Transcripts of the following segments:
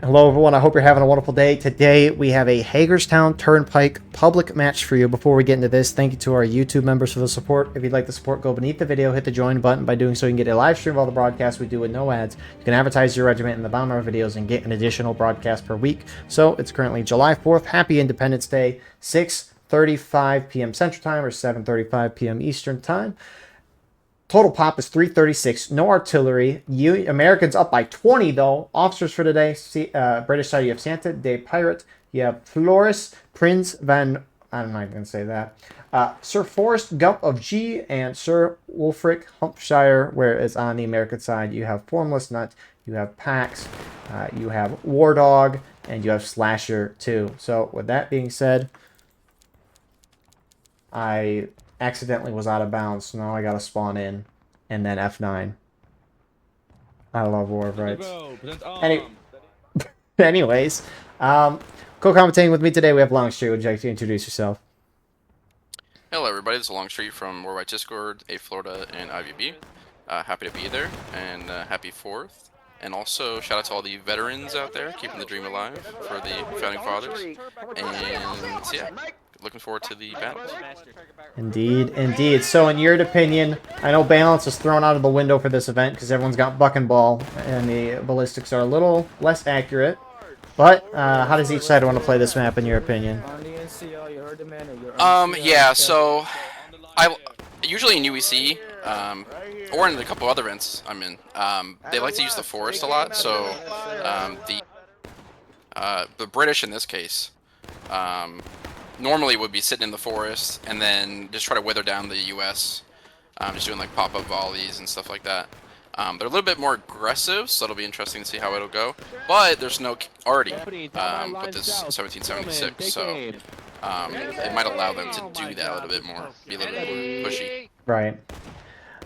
Hello everyone, I hope you're having a wonderful day. Today we have a Hagerstown Turnpike public match for you. Before we get into this, thank you to our YouTube members for the support. If you'd like the support, go beneath the video, hit the join button. By doing so, you can get a live stream of all the broadcasts we do with no ads. You can advertise your regiment in the bottom of our videos and get an additional broadcast per week. So it's currently July 4th. Happy Independence Day, 6:35 p.m. Central Time or 7:35 p.m. Eastern Time. Total pop is 336. No artillery. Americans up by 20, though. Officers for today. British side, you have Santa de Pirate. You have Floris, Prince van... I'm not going to say that. Sir Forrest Gump of G and Sir Wulfric Hampshire, whereas on the American side, you have Formless Nut, you have Pax, you have War Dog, and you have Slasher, too. So, with that being said, I accidentally was out of bounds, so now I gotta spawn in and then F9. I love War of Rights. Anyways, co-commentating with me today we have Longstreet. Would you like to introduce yourself? Hello everybody, this is Longstreet from War Rights Discord, A Florida, and IVB. Happy to be there, and happy 4th. And also, shout out to all the veterans out there, keeping the dream alive for the Founding Fathers. And yeah, looking forward to the battles. Indeed, indeed. So in your opinion, I know balance is thrown out of the window for this event because everyone's got buck and ball, and the ballistics are a little less accurate. But how does each side want to play this map in your opinion? Yeah, so usually in UEC, or in a couple other events I'm in, they like to use the forest a lot, so the British in this case normally would be sitting in the forest and then just try to wither down the US, just doing like pop-up volleys and stuff like that. They're a little bit more aggressive, so it'll be interesting to see how it'll go. But there's no arty with this 1776, so it might allow them to do that a little bit more, be a little bit more pushy. Right.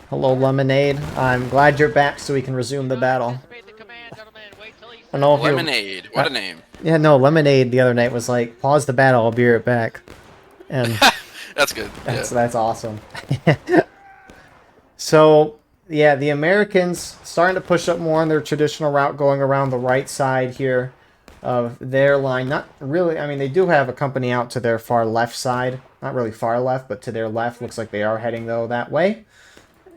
Hello, Lemonade. I'm glad you're back so we can resume the battle. I don't know if Lemonade, what a name. Yeah, no, Lemonade the other night was like, pause the battle, I'll be right back. And that's good. That's awesome. So, yeah, the Americans starting to push up more on their traditional route, going around the right side here of their line. Not really, I mean, they do have a company out to their far left side. Not really far left, but to their left. Looks like they are heading, though, that way.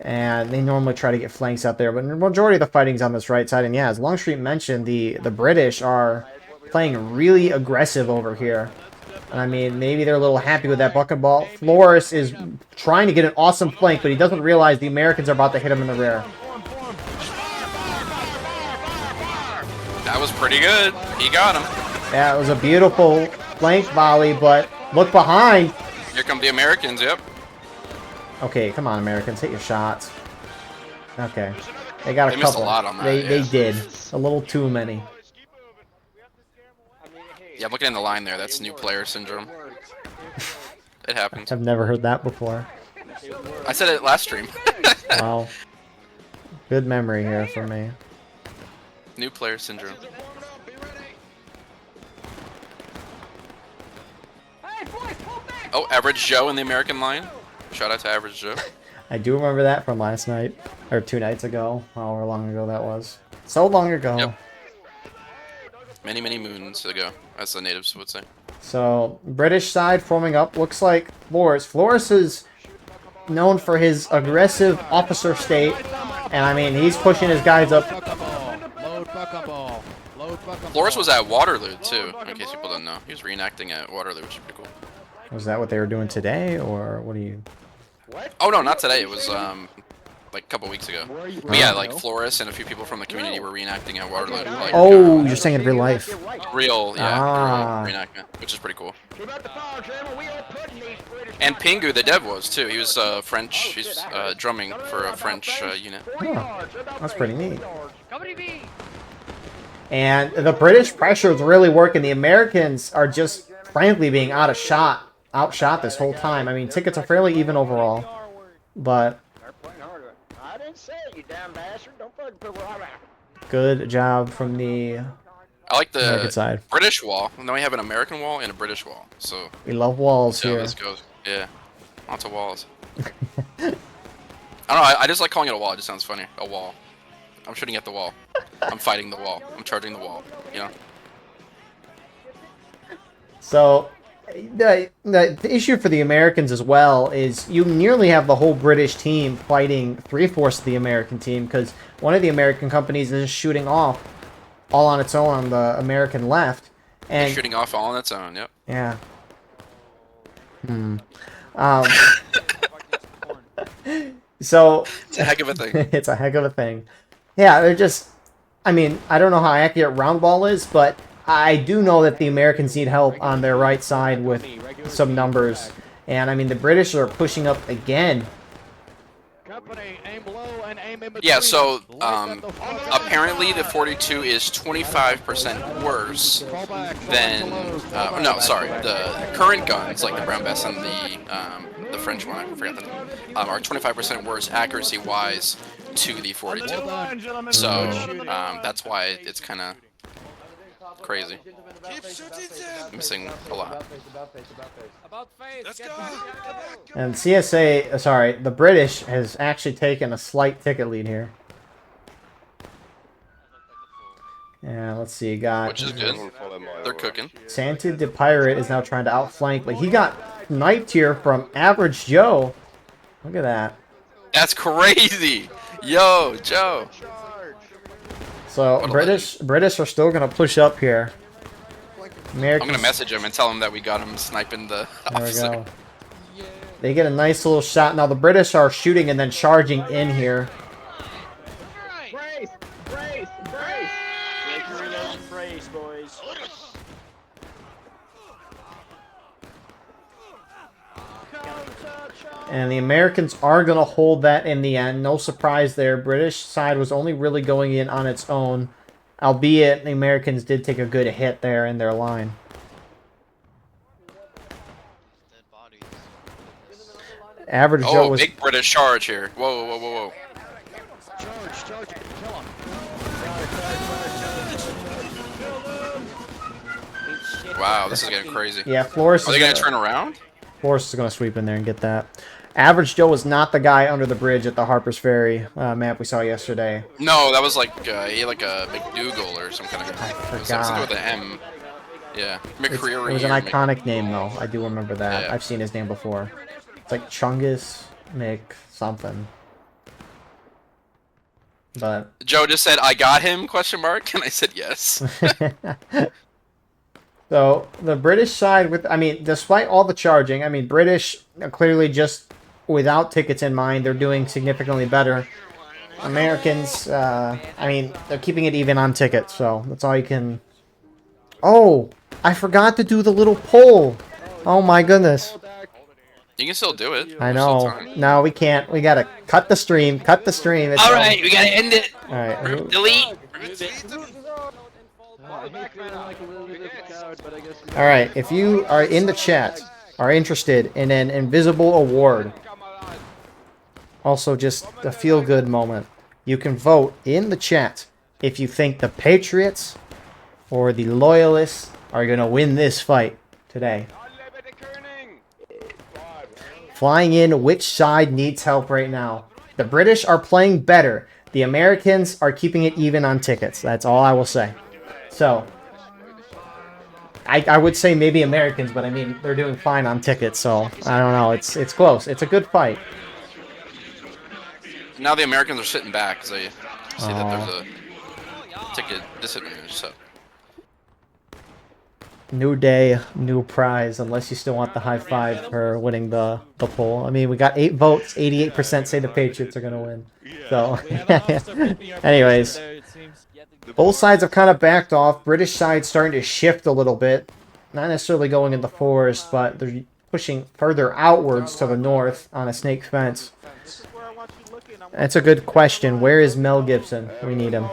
And they normally try to get flanks out there, but the majority of the fighting's on this right side. And yeah, as Longstreet mentioned, the British are playing really aggressive over here. And I mean, maybe they're a little happy with that bucket ball. Floris is trying to get an awesome flank, but he doesn't realize the Americans are about to hit him in the rear. That was pretty good. He got him. Yeah, it was a beautiful flank volley, but look behind. Here come the Americans, yep. Okay, come on, Americans, hit your shots. Okay, they got a couple. Missed a lot on that. They did a little too many. Yeah, I'm looking in the line there. That's new player syndrome. It happens. I've never heard that before. I said it last stream. Wow, good memory here for me. New player syndrome. Oh, Average Joe in the American line. Shout out to Average Joe. I do remember that from last night, or 2 nights ago, however long ago that was. So long ago. Yep. Many, many moons ago, as the natives would say. So, British side forming up, looks like Floris. Floris is known for his aggressive officer state, and I mean, he's pushing his guys up. Floris was at Waterloo, too, in case people don't know. He was reenacting at Waterloo, which is pretty cool. Was that what they were doing today, or what do you... Oh no, not today. It was like a couple weeks ago. But yeah, like Floris and a few people from the community were reenacting at Waterloo. Like, oh, you're saying in real life. Real, yeah, real reenactment, which is pretty cool. And Pingu, the dev, was too. He was French. He's drumming for a French unit. Oh, that's pretty neat. And the British pressure is really working. The Americans are just frankly being outshot this whole time. I mean, tickets are fairly even overall, but good job from the I like the American side. British wall. And then we have an American wall and a British wall. So we love walls here. This goes. Yeah, lots of walls. I don't know. I just like calling it a wall. It just sounds funny. A wall. I'm shooting at the wall. I'm fighting the wall. I'm charging the wall. You know. So the issue for the Americans as well is you nearly have the whole British team fighting 3/4 of the American team because one of the American companies is just shooting off all on its own on the American left. And shooting off all on its own. Yep. yeah. So It's a heck of a thing. it's a heck of a thing. Yeah, they're just. I mean, I don't know how accurate round ball is, but I do know that the Americans need help on their right side with some numbers. And I mean, the British are pushing up again. Yeah, so apparently the 42 is 25% worse than no, sorry, the current guns like the Brown Bess and the French one, I forgot the name, are 25% worse accuracy-wise to the 42. So that's why it's kind of crazy. Missing a lot. And CSA, sorry, the British has actually taken a slight ticket lead here. Yeah, let's see, got... Which is good. They're cooking. Santa the Pirate is now trying to outflank, but he got sniped here from Average Joe. Look at that. That's crazy! Yo, Joe! So, British are still going to push up here. Americans, I'm going to message him and tell him that we got him sniping the officer. There we go. They get a nice little shot. Now, the British are shooting and then charging in here. Brace! Brace! Brace! Brace, boys. And the Americans are going to hold that in the end. No surprise there. British side was only really going in on its own. Albeit, the Americans did take a good hit there in their line. Average Joe was... big British charge here. Whoa, whoa, whoa, whoa. Charge, kill him. Wow, this is getting crazy. Yeah, Flores... Are they going to turn around? Flores is going to sweep in there and get that. Average Joe was not the guy under the bridge at the Harper's Ferry map we saw yesterday. No, that was like he had like a McDougal or some kind of. I It was forgot. something with an M. Yeah, McCreary. It was an iconic name, though. I do remember that. Yeah. I've seen his name before. It's like Chungus Mc something. But Joe just said, "I got him?" Question mark, and I said yes. so the British side, with I mean, despite all the charging, I mean, British clearly just without tickets in mind, they're doing significantly better. Americans, I mean, they're keeping it even on tickets, so that's all you can. Oh, I forgot to do the little poll. Oh my goodness. You can still do it. I There's still know. time. No, we can't. We gotta cut the stream. Cut the stream. It's All right, we gotta end it. All right. Delete. All right. If you are in the chat, are interested in an invisible award, also just a feel-good moment, you can vote in the chat if you think the Patriots or the Loyalists are gonna win this fight today. Flying in, which side needs help right now? The British are playing better. The Americans are keeping it even on tickets. That's all I will say. So, I would say maybe Americans, but I mean, they're doing fine on tickets, so I don't know. It's close. It's a good fight. Now the Americans are sitting back because they see that there's a ticket disadvantage. So. New day, new prize, unless you still want the high five for winning the poll. I mean, we got 8 votes, 88% say the Patriots are going to win. So, anyways, both sides have kind of backed off. British side starting to shift a little bit. Not necessarily going in the forest, but they're pushing further outwards to the north on a snake fence. That's a good question. Where is Mel Gibson? We need him.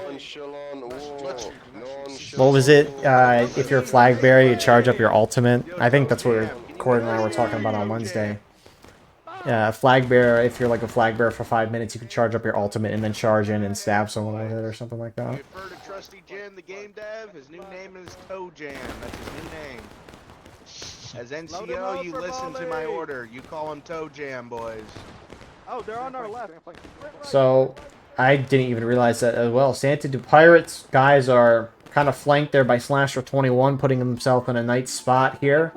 What was it? If you're a flag bearer, you charge up your ultimate. I think that's what Cord and I were talking about on Wednesday. Flag bearer, if you're like a flag bearer for 5 minutes, you can charge up your ultimate and then charge in and stab someone with it or something like that. You've heard of Trusty Jim, the game dev? His new name is Toe Jam. That's his new name. As NCO, you listen to my order. You call him Toe Jam, boys. Oh, they're on our left. So, I didn't even realize that as well. Santa the Pirates guys are kind of flanked there by Slasher 21, putting himself in a nice spot here.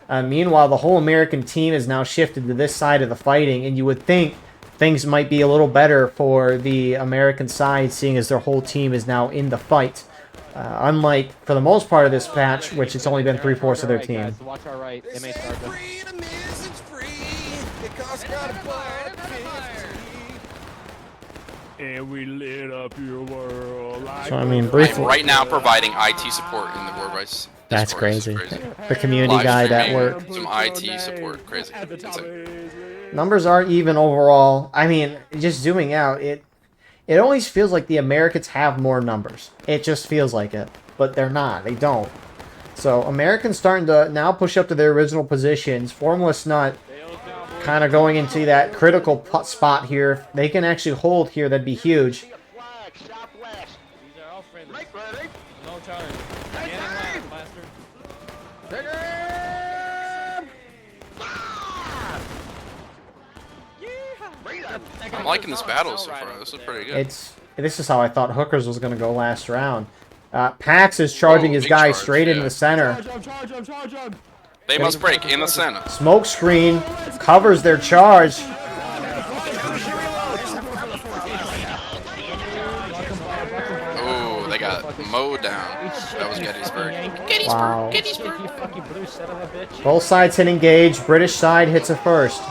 Meanwhile, the whole American team has now shifted to this side of the fighting, and you would think things might be a little better for the American side, seeing as their whole team is now in the fight. Unlike, for the most part of this patch, which it's only been 3/4 of their team. Guys, watch our right. They may start to... And we lit up your world. Like So, I mean, I'm briefly... right now providing IT support in the War Vice. That's Discord. This crazy. is crazy. The community Live guide at streaming, work. Some IT support. Crazy. It's insane. Numbers aren't even overall. I mean, just zooming out, it always feels like the Americans have more numbers. It just feels like it. But they're not. They don't. So, Americans starting to now push up to their original positions. Formless Nut kind of going into that critical spot here. If they can actually hold here, that'd be huge. These are all friendly. No charge. Get in line, blaster. I'm liking this battle so far. This is pretty good. This is how I thought Hookers was going to go last round. Pax is charging his big guy charge, straight into yeah. the center. Charge him. They must break in the center. Smoke screen covers their charge. Oh, they got mowed down. That was Gettysburg. Wow. Gettysburg. You fucking blue son of a bitch. Both sides hit engage. British side hits it first.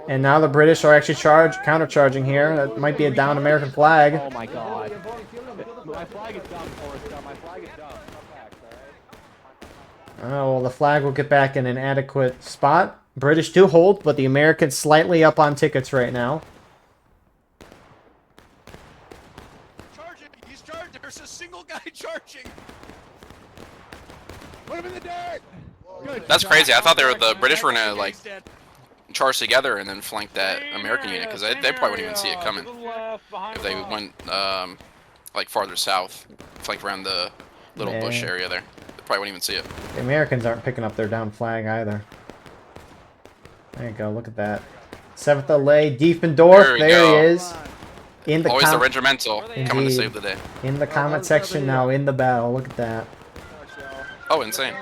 And now the British are actually counter-charging here. That might be a down American flag. Oh my god. My flag is down, Forrest Gump. My flag is down. Come back, alright? Oh, well, the flag will get back in an adequate spot. British do hold, but the Americans slightly up on tickets right now. Charging. He's charged. There's a single guy charging. Put him in the dirt. Good. That's crazy. I thought the British were gonna like charge together and then flank that American unit because they probably wouldn't even see it coming if they went like farther south, flanked around the little bush area there. They probably wouldn't even see it. The Americans aren't picking up their down flag either. There you go. Look at that. 7th LA, Diefendorf. There we go. He is. In the Always the regimental coming to Indeed. save the day. In the comment section now, in the battle. Look at that. Oh, insane.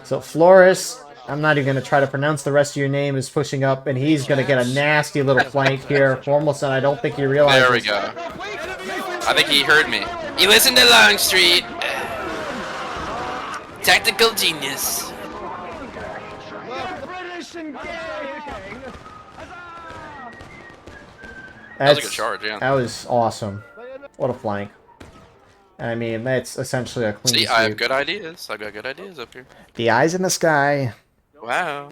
So Flores, I'm not even going to try to pronounce the rest of your name, is pushing up, and he's going to get a nasty little flank here. Formalson, I don't think he realizes. There we go. I think he heard me. You listen to Longstreet. Tactical genius. That was a good charge, yeah. That was awesome. What a flank. I mean, that's essentially a clean See, I have sweep. good ideas. I've got good ideas up here. The eyes in the sky. Wow.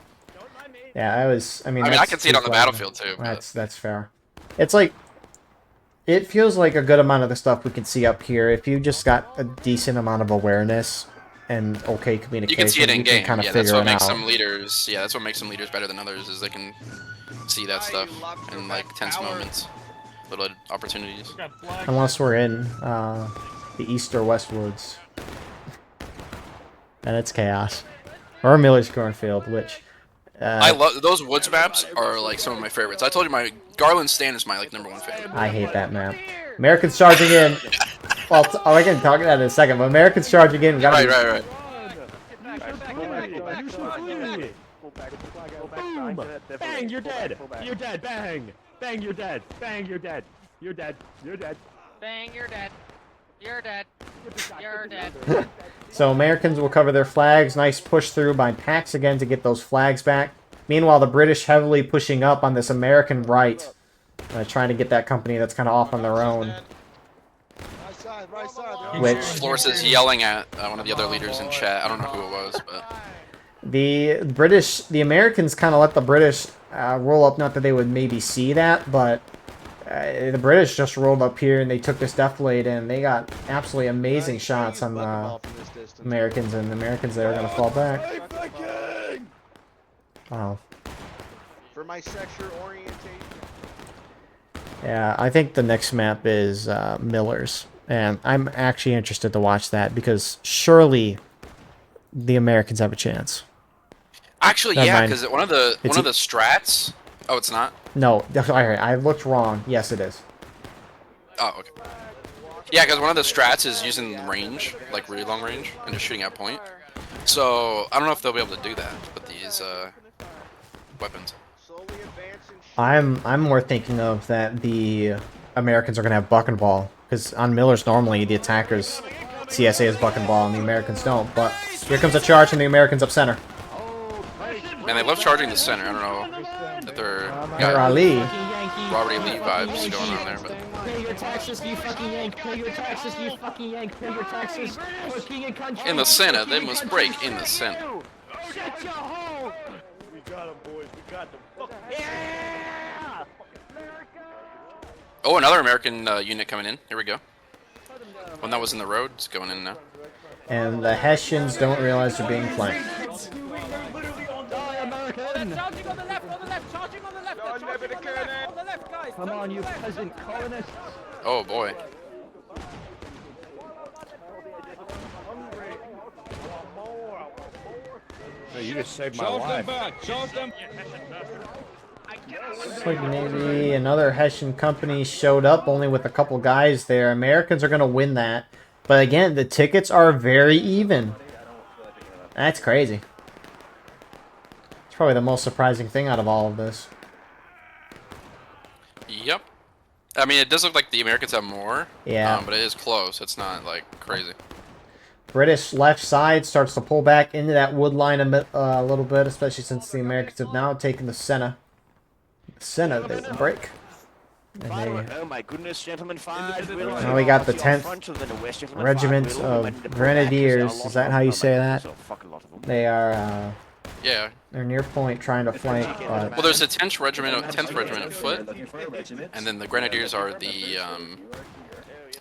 Yeah, that was. I mean, I that's can see it on the too battlefield too. But That's fair. It's like, it feels like a good amount of the stuff we can see up here. If you just got a decent amount of awareness and okay communication, you can see it in game. kind of Yeah, that's figure what it makes out. some leaders. Yeah, that's what makes some leaders better than others. Is they can see that stuff in like tense moments, little opportunities. Unless we're in the east or west woods, and it's chaos. Or Miller's Cornfield, which I love those woods maps. Are like some of my favorites. I told you my Garland Stand is my like #1 favorite. I hate that map. Americans charging in. Well, I can talk about that in a second, but Americans charging in. We gotta Right. Boom! Bang! You're dead. You're dead. Bang! Bang! You're dead. Bang! You're dead. You're dead. You're dead. Bang, you're dead. You're dead. You're dead. So Americans will cover their flags. Nice push through by Pax again to get those flags back. Meanwhile, the British heavily pushing up on this American right, trying to get that company that's kind of off on their own. Which Flores is yelling at one of the other leaders in chat. I don't know who it was, but the Americans kind of let the British roll up. Not that they would maybe see that, but the British just rolled up here and they took this defilade and they got absolutely amazing shots on the Americans, and the Americans there are going to fall back. Wow. For my sexual orientation. Yeah, I think the next map is Miller's, and I'm actually interested to watch that because surely the Americans have a chance. actually, Never yeah, mind. because one of the strats. Oh, it's not. No, I looked wrong. Yes, it is. Oh, okay. Yeah, because one of the strats is using range, like really long range, and just shooting at point. So I don't know if they'll be able to do that with these weapons. Slowly advance and shoot. I'm more thinking of that the Americans are gonna have buck and ball, because on Millers normally the attackers CSA is buck and ball and the Americans don't. But here comes a charge and the Americans up center. Man, they love charging the center. I don't know if they're Here got Ali. Robert E. Lee vibes going on there, but Pay your taxes, you fucking yank. Pay your taxes, you fucking yank. Pay your taxes for king and country. in the Senate, they must break in the Senate. Shut your hole. We got him, boys. We got them. Yeah! Oh, another American unit coming in. Here we go. One that was in the road is going in now. And the Hessians don't realize they're being flanked. Die, American! Charging on the left, on the left, charging on the left, charging on the left, on the left, guys. Come on, you peasant colonists. Oh boy. You just saved my life. Looks like maybe another Hessian company showed up only with a couple guys there. Americans are going to win that. But again, the tickets are very even. That's crazy. It's probably the most surprising thing out of all of this. Yep. I mean, it does look like the Americans have more. Yeah. But it is close. It's not like crazy. British left side starts to pull back into that wood line a little bit, especially since the Americans have now taken the Senna. The Senna, they will break. And they, Oh my goodness, gentlemen, 5. now we got the 10th Regiment of Grenadiers. Is that how you say that? They are Yeah. they're near point trying to flank, but Well, there's a 10th regiment of foot, and then the Grenadiers are the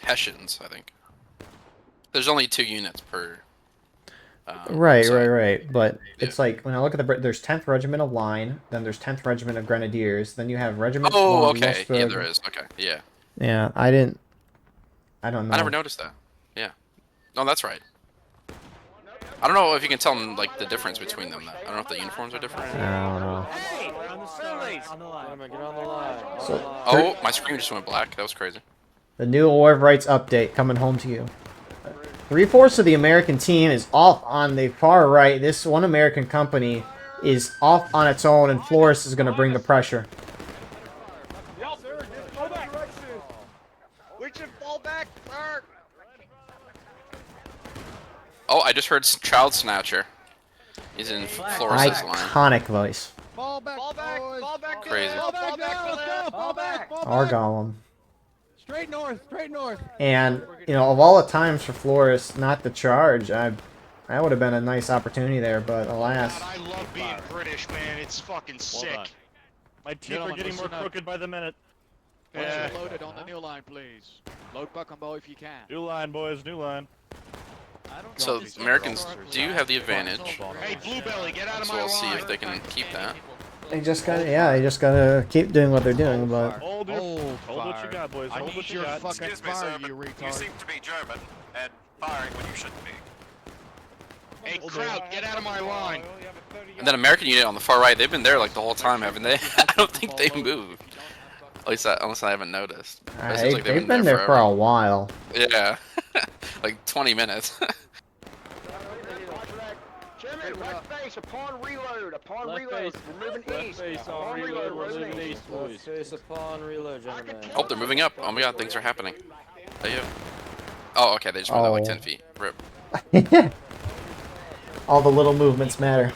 Hessians, I think. There's only 2 units per. right. side. But it's like when I look at the there's 10th Regiment of Line, then there's 10th Regiment of Grenadiers, then you have Regiment. Oh, von okay. Yeah, Lusberg. there is. Okay. Yeah. Yeah, I don't know. I never noticed that. Yeah. No, that's right. I don't know if you can tell them like the difference between them. I don't know if the uniforms are different. I don't know. So Oh, my screen just went black. That was crazy. the new War of Rights update coming home to you. 3/4 of the American team is off on the far right. This one American company is off on its own, and Flores is going to bring the pressure. We should fall back, sir. Oh, I just heard Child Snatcher. He's in Flores' line. Iconic voice. Fall back, fall back, Crazy. fall back, fall back. Our Gollum. Straight north, straight north. And, you know, of all the times for Flores not to charge, that would have been a nice opportunity there, but alas. God, I love being British, man. It's fucking sick. My teeth are getting more crooked by the minute. Yeah. Loaded on the new line, please. Load buck and bow if you can. New line, boys, new line. So Americans do have the advantage. Hey, Bluebelly, get out of So my we'll line. see if they can keep that. They just gotta keep doing what they're doing, but Hold what you got, boys. I Hold need what you your got. fucking Excuse me, fire, sir, you but you retard. seem to be German and firing when you shouldn't be. Hey, Kraut, get out of my line. And then American unit on the far right, they've been there like the whole time, haven't they? I don't think they moved. At least unless I haven't noticed. But it seems like they've been there for forever. a while. Yeah. Like 20 minutes. Chairman, left base upon reload. Upon reload, we're moving east. Upon reload, we're moving east. Oh, they're moving up. Oh my god, things are happening. They have... Oh, okay, they just moved out like 10 feet. Rip. All the little movements matter.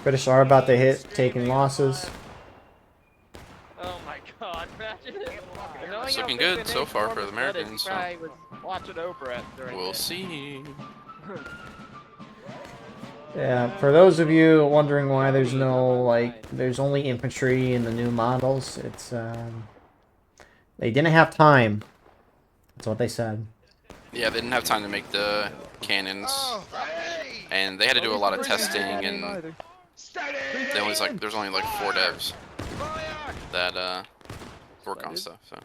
British are about to hit, taking losses. Oh my god, imagine it. It's looking good so far for the Americans, so I was watching Oprah during we'll this. see. Yeah, for those of you wondering why there's no, like, there's only infantry in the new models, it's, they didn't have time. That's what they said. Yeah, they didn't have time to make the cannons, and they had to do a lot of testing, and there's only like 4 devs that work on stuff, so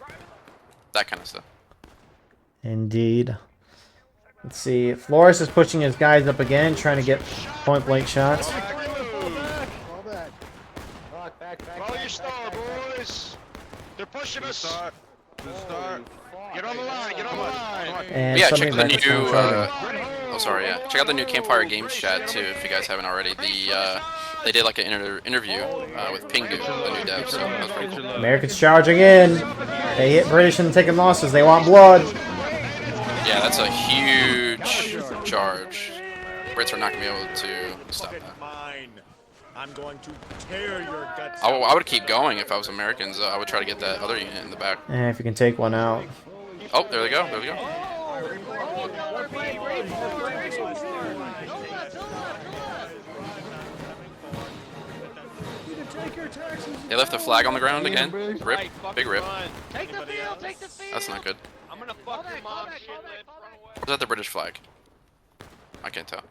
that kind of stuff. Indeed. Let's see, Flores is pushing his guys up again, trying to get point-blank shots. Follow your star, boys. They're pushing Start. Get on the line. Get on the line. And Yeah, check something out the back is new. charging. Oh, sorry. Yeah, check out the new Campfire Games chat too if you guys haven't already. They did like an interview with Pingu, the new dev. So that was pretty cool. Americans charging in. They hit British and taking losses. They want blood. Yeah, that's a huge charge. Brits are not gonna be able to stop that. I'm going to tear your guts. I would keep going if I was Americans. I would try to get that other unit in the back. And if you can take one out. Oh, there they go. There we go. They left the flag on the ground again. Rip. Big rip. Take the field, take the field. That's not good. I'm gonna fuck your mom shit. Was that the British flag? I can't tell.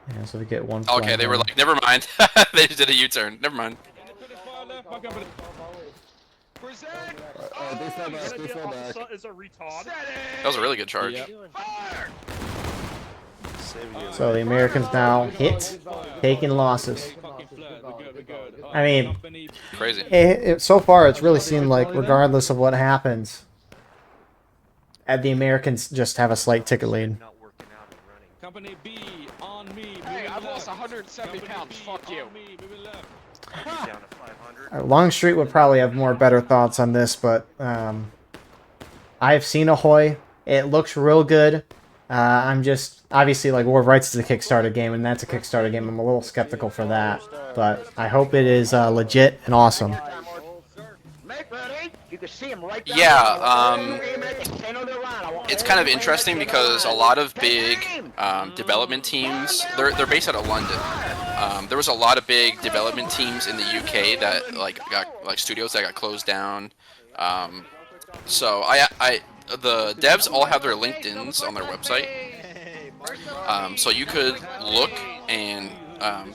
Yeah, so we get one. Okay, flag they were down. like, never mind. They just did a U-turn. Never mind. Is a retard. That was a really good charge. So the Americans now hit, taking losses. I mean, Crazy. so far it's really seemed like regardless of what happens, the Americans just have a slight ticket lead. Company B on me. Hey, I've lost 170 pounds. Fuck you. Longstreet would probably have more better thoughts on this, but I've seen Ahoy. It looks real good. I'm just obviously like War of Rights is a Kickstarter game, and that's a Kickstarter game. I'm a little skeptical for that, but I hope it is legit and awesome. Yeah, it's kind of interesting because a lot of big development teams, they're based out of London. There was a lot of big development teams in the UK that got studios that got closed down. So the devs all have their LinkedIns on their website. So you could look and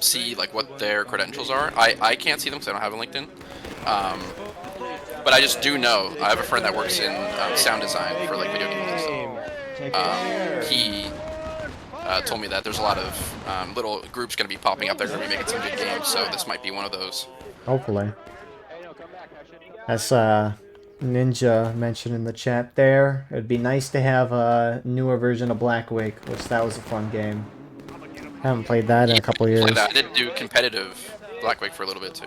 see like what their credentials are. I can't see them because I don't have a LinkedIn. But I just do know. I have a friend that works in sound design for like video games and stuff. He told me that there's a lot of little groups going to be popping up. They're going to be making some good games, so this might be one of those. Hopefully. As Ninja mentioned in the chat there, it would be nice to have a newer version of Black Wake, which that was a fun game. Haven't played that in a couple years. I did do competitive Black Wake for a little bit too.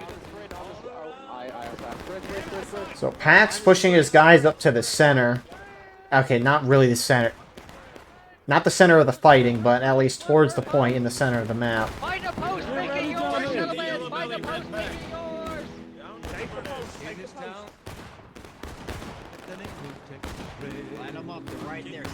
So Pax pushing his guys up to the center. Okay, not really the center. Not the center of the fighting, but at least towards the point in the center of the map. Find a post, make it yours, gentlemen. Find a post, make it yours.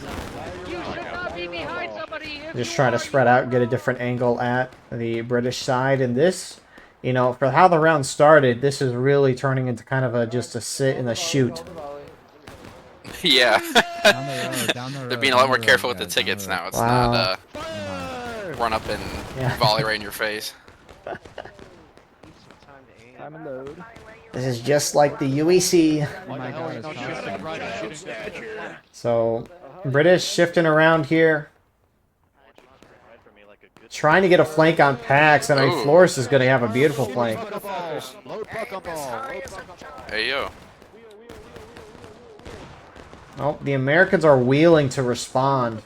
You should not be behind somebody. Just try to spread out, get a different angle at the British side. And this, you know, for how the round started, this is really turning into kind of just a sit and a shoot. Yeah. Down the road, They're being a lot more careful with the tickets now. It's not run up and volley right in your face. Time and load. This is just like the UEC. Oh my god, So, British shifting around here. Trying to get a flank on Pax, and I mean, Flores is going to have a beautiful flank. Hey, yo. Oh, the Americans are wheeling to respond.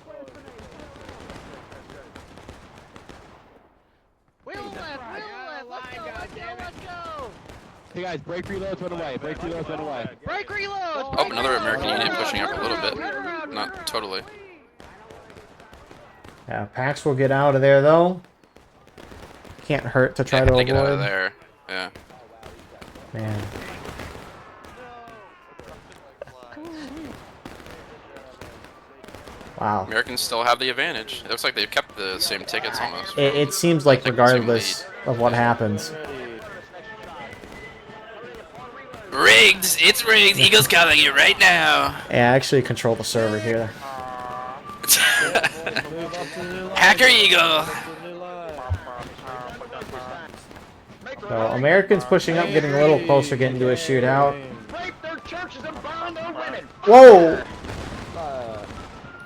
Wheel left, let's go. Hey guys, break reloads, run away. Break reloads, run away. Break reload. Oh, another American unit pushing up a little bit. Not totally. Yeah, Pax will get out of there, though. Can't hurt to try to avoid. Get out of there. Yeah. Man. Wow. Americans still have the advantage. It looks like they've kept the same tickets almost. It seems like regardless of what happens. Rigged! It's rigged! Eagle's coming in right now! Yeah, I actually control the server here. Hacker Eagle! So, Americans pushing up, getting a little closer, getting to a shootout. Whoa!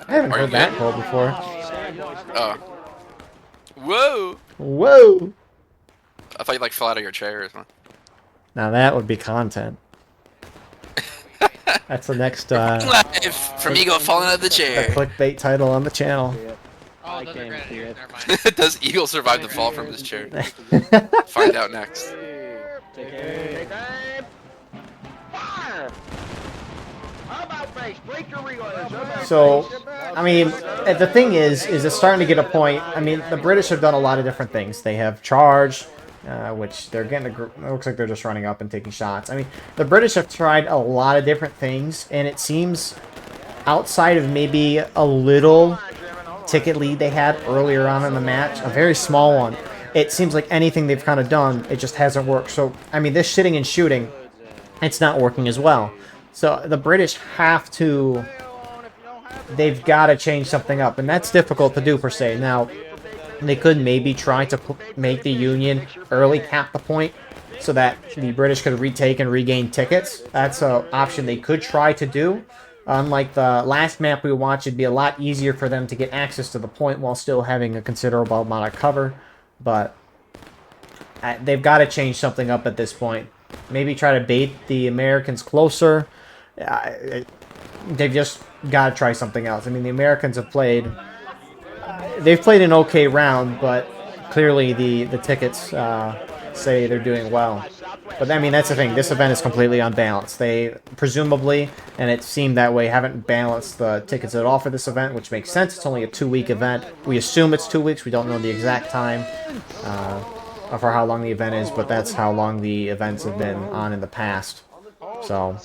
I haven't heard that called before. Whoa! Whoa! I thought you like fell out of your chair or something. Now that would be content. That's the next Live from Eagle falling out of the the chair. clickbait title on the channel. Oh, those are grenadiers. Never mind. Does Eagle survive the fall from his chair? Find out next. Take aim. Fire! How about face? Break your reloaders. How about So, face? I mean, the thing is it's starting to get a point. I mean, the British have done a lot of different things. They have charged, which they're getting. It looks like they're just running up and taking shots. I mean, the British have tried a lot of different things, and it seems outside of maybe a little ticket lead they had earlier on in the match, a very small one, it seems like anything they've kind of done, it just hasn't worked. So, I mean, this shitting and shooting, it's not working as well. So the British have to, they've got to change something up, and that's difficult to do per se. Now, they could maybe try to make the Union early cap the point so that the British could retake and regain tickets. That's an option they could try to do. Unlike the last map we watched, it'd be a lot easier for them to get access to the point while still having a considerable amount of cover. But they've got to change something up at this point. Maybe try to bait the Americans closer. They've just got to try something else. I mean, the Americans have played... they've played an okay round, but clearly the tickets say they're doing well. But, I mean, that's the thing. This event is completely unbalanced. They, presumably, and it seemed that way, haven't balanced the tickets at all for this event, which makes sense. It's only a 2-week event. We assume it's 2 weeks. We don't know the exact time for how long the event is, but that's how long the events have been on in the past. So...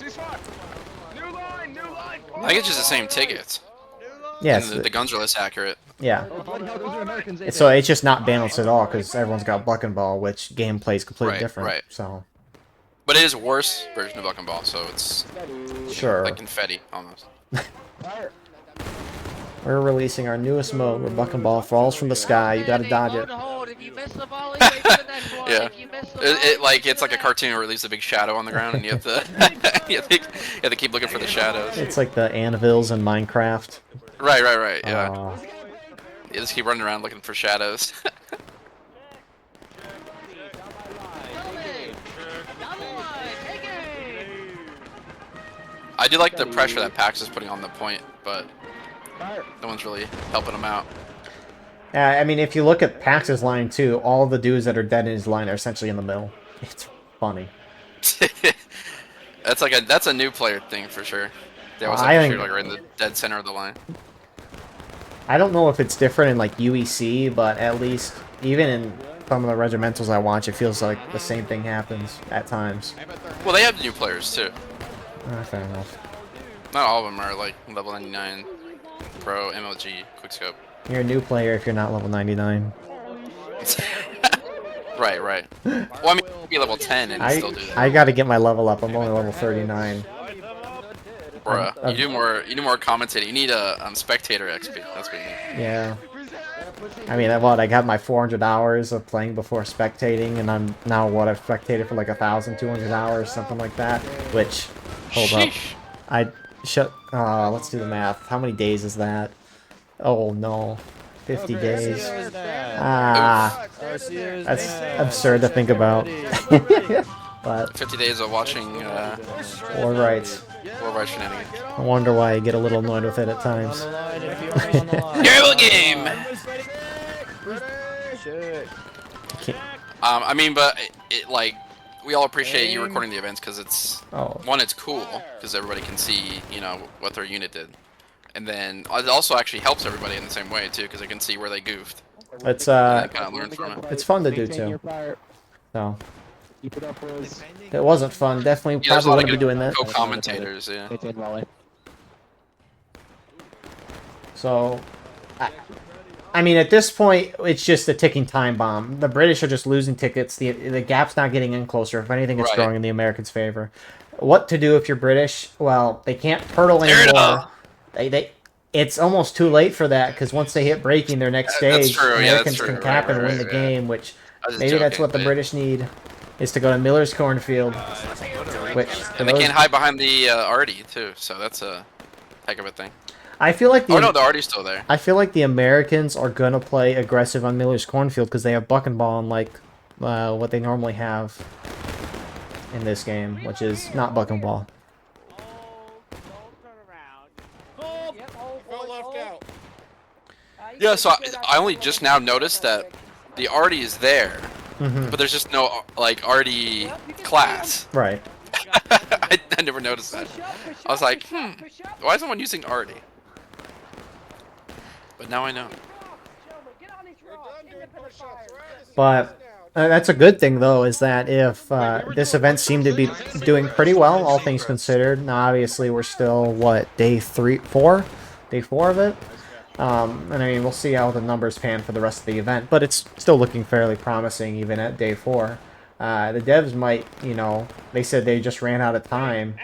I think it's just the same tickets. yes, And the guns are less accurate. yeah. So it's just not balanced at all because everyone's got buck and ball, which gameplay is completely different. Right. So But it is a worse version of Buck and Ball, so it's sure. like confetti almost. We're releasing our newest mode where buck and ball falls from the sky. You gotta dodge it. If you miss the volley, wait for the next one. Yeah. If you miss the volley, It's like a cartoon where it leaves a big shadow on the ground, and you have to you have to keep looking for the shadows. It's like the anvils in Minecraft. Right. Yeah. You just keep running around looking for shadows. I do like the pressure that Pax is putting on the point, but no one's really helping him out. I mean, if you look at Pax's line too, all the dudes that are dead in his line are essentially in the middle. It's funny. That's a new player thing for sure. They always I have to think- shoot like right in the dead center of the line. I don't know if it's different in like UEC, but at least even in some of the regimentals I watch, it feels like the same thing happens at times. Well, they have new players too. Fair enough. Not all of them are like level 99 pro MLG quickscope. You're a new player if you're not level 99. Right. Well, I mean, you can be level 10 and still do that. I gotta get my level up. I'm only level 39. Bruh, you do more commentating. You need a spectator XP. That's what you need. Yeah. I mean, I got my 400 hours of playing before spectating, and I'm now I've spectated for like 1,200 hours, something like that. Which, hold up, let's do the math. How many days is that? Oh no, 50 days. That's absurd to think about. But 50 days of watching war rights. shenanigans. I wonder why I get a little annoyed with it at times. Terrible game. I mean, but like we all appreciate you recording the events because it's it's cool because everybody can see what their unit did, and then it also actually helps everybody in the same way too because they can see where they goofed. It's kind of learn from it. It's fun to do too. So it wasn't fun. Definitely probably wouldn't be doing that. Co-commentators, yeah. So, I mean, at this point, it's just a ticking time bomb. The British are just losing tickets. The gap's not getting in closer. If anything, it's growing in the Americans' favor. What to do if you're British? Well, they can't turtle anymore. It's almost too late for that because once they hit breaking their next stage, Americans can cap and win the game. Which maybe that's what the British need. Is to go to Miller's Cornfield, and they can't hide behind the Artie too, so that's a heck of a thing. I feel like the Artie's still there. I feel like the Americans are gonna play aggressive on Miller's Cornfield because they have buck and ball unlike what they normally have in this game, which is not buck and ball. Fell left out. Yeah, so I only just now noticed that the arty is there, but there's just no like arty class. Right. I never noticed that. I was like, why is someone using arty? But now I know. But that's a good thing, though, is that if this event seemed to be doing pretty well, all things considered. Now, obviously, we're still, what, day 4? Day 4 of it? And I mean, we'll see how the numbers pan for the rest of the event, but it's still looking fairly promising even at day 4. The devs might, you know, they said they just ran out of time.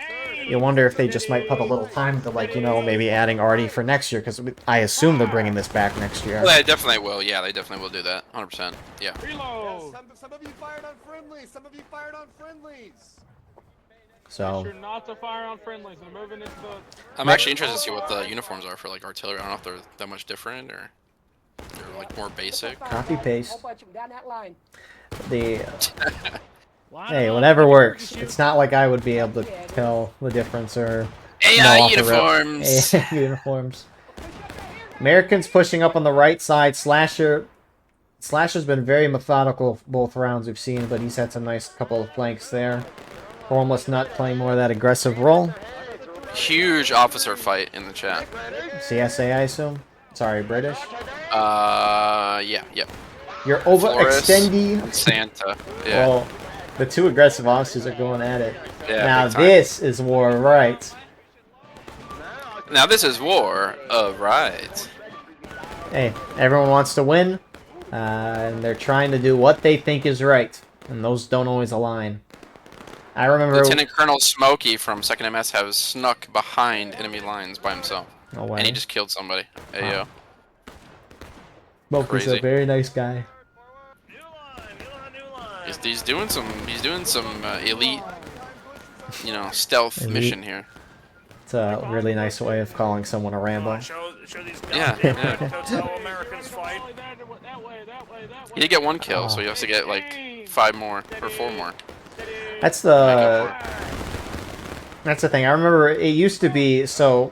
You wonder if they just might put a little time to, like, you know, maybe adding arty for next year, because I assume they're bringing this back next year. Well, they definitely will. Yeah, they definitely will do that. 100%. Yeah. Reload. Some of you fired on friendlies. Some of you fired on friendlies. So. Sure not to fire on friendlies. They're moving into the... I'm actually interested to see what the uniforms are for like artillery. I don't know if they're that much different or they're like more basic. Copy paste. The hey, whatever works. It's not like I would be able to tell the difference or AI uniforms. AI uniforms. Americans pushing up on the right side. Slasher's been very methodical both rounds we've seen, but he's had some nice couple of flanks there. Formless Nut playing more of that aggressive role. Huge officer fight in the chat. CSA, I assume. Sorry, British. Yeah. You're overextending. Santa. Yeah. Well, the two aggressive officers are going at it. Yeah, now this is war, right? Now this is war, right? Hey, everyone wants to win, and they're trying to do what they think is right, and those don't always align. I remember Lieutenant Colonel Smokey from 2nd MS has snuck behind enemy lines by himself. No way. And he just killed somebody. Hey, yo. Smokey's a very nice guy. He's doing some elite, you know, stealth mission here. It's a really nice way of calling someone a Rambo. Yeah. He did get 1 kill, so he has to get like 5 more or 4 more. That's the thing. I remember it used to be so.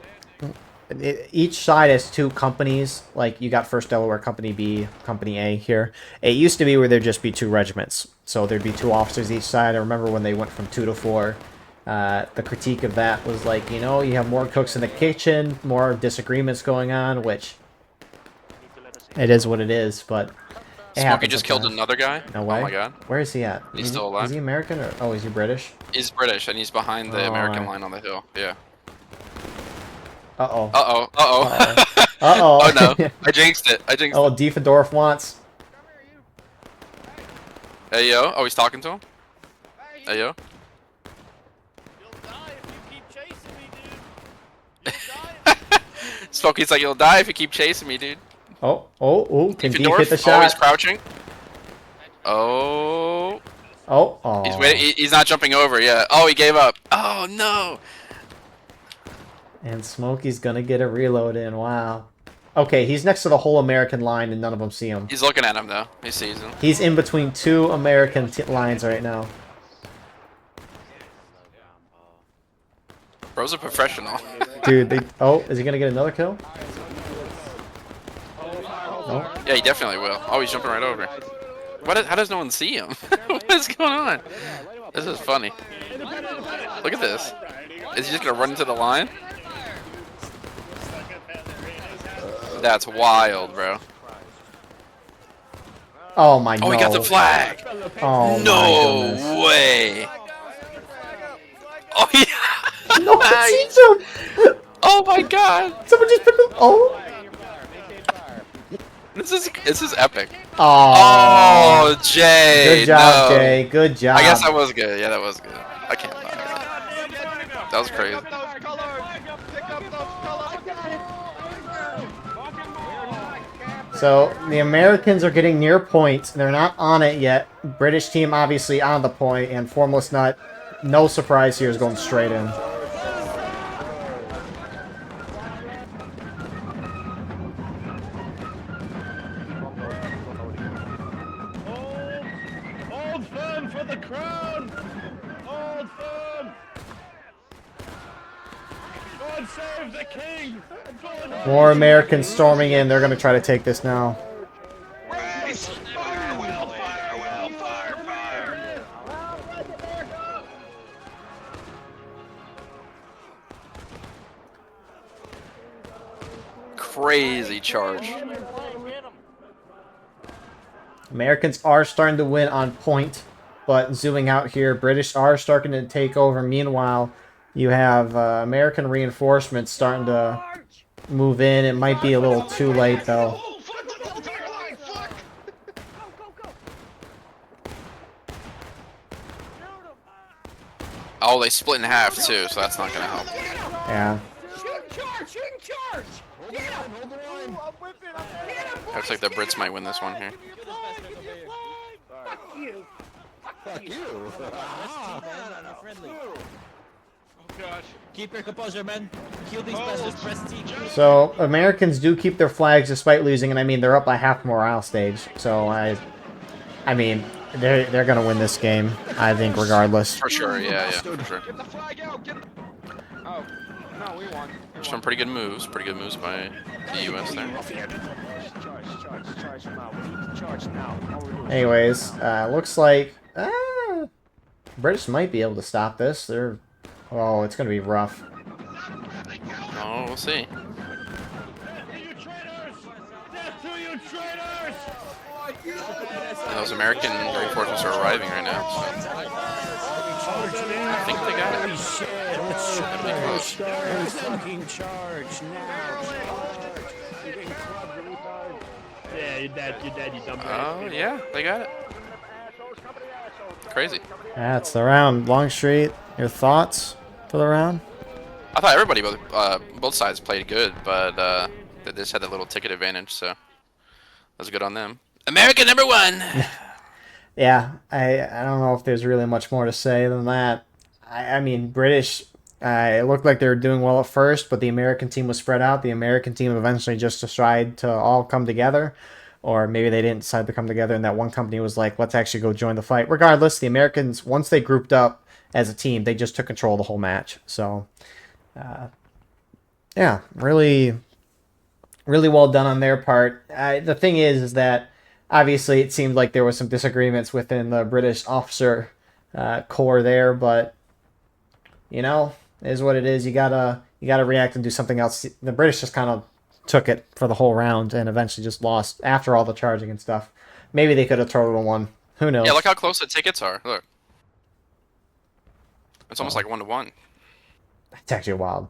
Each side has 2 companies. Like you got 1st Delaware Company B, Company A here. It used to be where there'd just be 2 regiments, so there'd be 2 officers each side. I remember when they went from 2 to 4. The critique of that was like, you know, you have more cooks in the kitchen, more disagreements going on, which it is what it is, but Smokey just killed another guy? No way. Oh my god. Where is he at? He's still alive? Is he American or... Oh, is he British? He's British, and he's behind the American line on the hill. Yeah. Uh-oh. Uh-oh. Uh-oh. Uh-oh. Oh no. I jinxed it. Oh, Diefendorf wants... Hey, yo. Oh, he's talking to him? Hey, yo. Smokey's like, you'll die if you keep chasing me, dude. Oh. Can Deef hit the shot? Oh, he's crouching. Oh. Oh. He's waiting. He's not jumping over yet. Oh, he gave up. Oh, no. And Smokey's gonna get a reload in. Wow. Okay, he's next to the whole American line and none of them see him. He's looking at him, though. He sees him. He's in between 2 American lines right now. Bro's a professional. Dude, oh, is he gonna get another kill? No. Yeah, he definitely will. Oh, he's jumping right over. How does no one see him? What is going on? This is funny. Look at this. Is he just gonna run into the line? That's wild, bro. Oh my god. Oh, he got the flag. Oh no way. Oh yeah. No one sees him. Oh my god. Someone just put the... Oh. This is epic. Oh, Jay. Good job, no. Jay. Good job. I guess that was good. Yeah, that was good. I can't lie. That was crazy. So the Americans are getting near points. They're not on it yet. British team obviously on the point, and Formless Nut, no surprise here, is going straight in. Hold firm for the crown! Hold firm! God save the king! More Americans storming in. They're going to try to take this now. Race! Fire, Will! Fire, Will! Fire, fire! Crazy charge. Americans are starting to win on point, but zooming out here, British are starting to take over. Meanwhile, you have American reinforcements starting to move in. It might be a little too late, though. Oh, they split in half too, so that's not gonna help. Yeah. Looks like the Brits might win this one here. Fuck you. Keep your composure, man. Kill these bastards. Press T. So Americans do keep their flags despite losing, and I mean they're up by half morale stage. So I mean they're gonna win this game, I think, regardless. For sure, yeah, for sure. Get the flag out. Get. Oh, no, we won. Some pretty good moves by the U.S. there. Charge now. We need to charge now. Anyways, looks like British might be able to stop this. Oh, it's gonna be rough. Oh, we'll see. And those American reinforcements are arriving right now. So. I think they got it. That'll be close. Fucking charge now. Yeah, you're dead, you dumb. Oh, yeah, they got it. Crazy. That's the round. Longstreet, your thoughts for the round? I thought everybody, both sides played good, but they just had that little ticket advantage, so that was good on them. America #1! Yeah, I don't know if there's really much more to say than that. I mean, British, it looked like they were doing well at first, but the American team was spread out. The American team eventually just decided to all come together, or maybe they didn't decide to come together, and that one company was like, let's actually go join the fight. Regardless, the Americans, once they grouped up as a team, they just took control of the whole match. So, yeah, really, really well done on their part. The thing is that obviously it seemed like there was some disagreements within the British officer corps there, but you know, it is what it is. You gotta react and do something else. The British just kind of took it for the whole round and eventually just lost after all the charging and stuff. Maybe they could have total won. Who knows? Yeah, look how close the tickets are. Look. It's almost like 1-1. It's actually wild.